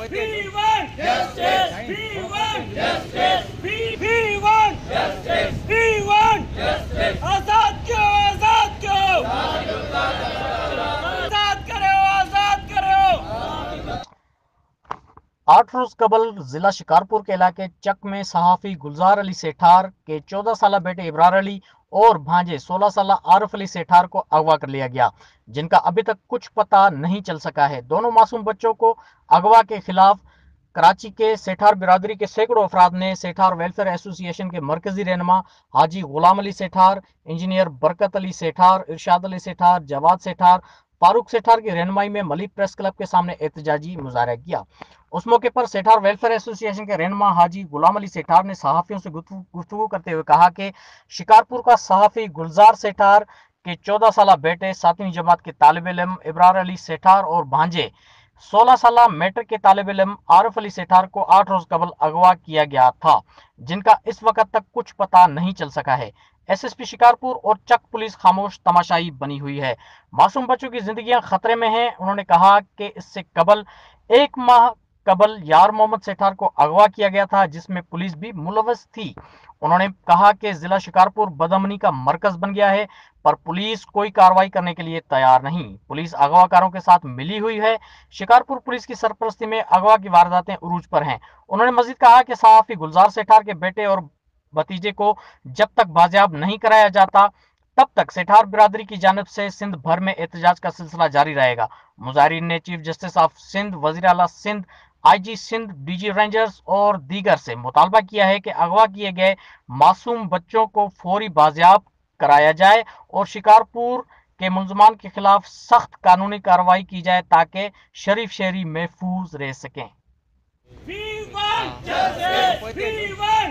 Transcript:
We want justice. We want justice. We want justice. We want justice. आजाद क्यों? आजाद क्यों? आजाद करो, आजाद करो। 8 रोज कबल जिला शिकारपुर के इलाके चक में सहाफी गुलजार अली सेठार के 14 साल बेटे इब्रार अली और भांजे 16 साल आरिफ अली सेठार को अगवा कर लिया गया, जिनका अभी तक कुछ पता नहीं चल सका है। दोनों मासूम बच्चों को अगवा के खिलाफ कराची के सेठार बिरादरी के सैकड़ों अफराद ने सेठार वेलफेयर एसोसिएशन के मरकजी रहनुमा हाजी गुलाम अली सेठार, इंजीनियर बरकत अली सेठार, इरशाद अली सेठार, जवाद सेठार, फारूक सेठार की रहनुमाई में मलिक प्रेस क्लब के सामने एहतजाजी मुजाहरा किया। उस मौके पर सेठार वेलफेयर एसोसिएशन के रहनुमा हाजी गुलाम अली सेठार ने सहाफियों से गुफ्तगू करते हुए कहा कि शिकारपुर का सहाफी गुलजार सेठार के 14 साल बेटे 7वीं जमात के तालिब इल्म इब्रार अली सेठार और भांजे 16 साल मैट्रिक के तालिब इल्म आरिफ अली सेठार को 8 रोज कबल अगवा किया गया था, जिनका इस वक्त तक कुछ पता नहीं चल सका है। एसएसपी शिकारपुर और चक पुलिस खामोश तमाशाई बनी हुई है। मासूम बच्चों की जिंदगियां खतरे में हैं। उन्होंने कहा कि इससे कबल 1 माह कबल यार मोहम्मद सेठार को अगवा किया गया था, जिसमें पुलिस भी मुलव्वस थी। उन्होंने कहा कि जिला शिकारपुर बदअमनी का मरकज बन गया है, पर पुलिस कोई कार्रवाई करने के लिए तैयार नहीं। पुलिस अगवाकारों के साथ मिली हुई है। शिकारपुर पुलिस की सरपरस्ती में अगवा की वारदातें उरूज पर हैं। उन्होंने मजीद कहा कि सहाफी गुलजार सेठार के बेटे और भतीजे को जब तक बाजियाब नहीं कराया जाता, तब तक सेठार बिरादरी की जानिब से सिंध भर में एहतजाज का सिलसिला जारी रहेगा। मुजाहिरीन ने चीफ जस्टिस ऑफ सिंध, वजीर आला Sindh, IG Sindh, DG rangers और दीगर से मुतालबा किया है कि अगवा किए गए मासूम बच्चों को फौरी बाजियाब कराया जाए और शिकारपुर के मुलजमान के खिलाफ सख्त कानूनी कार्रवाई की जाए ताकि शरीफ शहरी महफूज रह सकें। We want justice. We want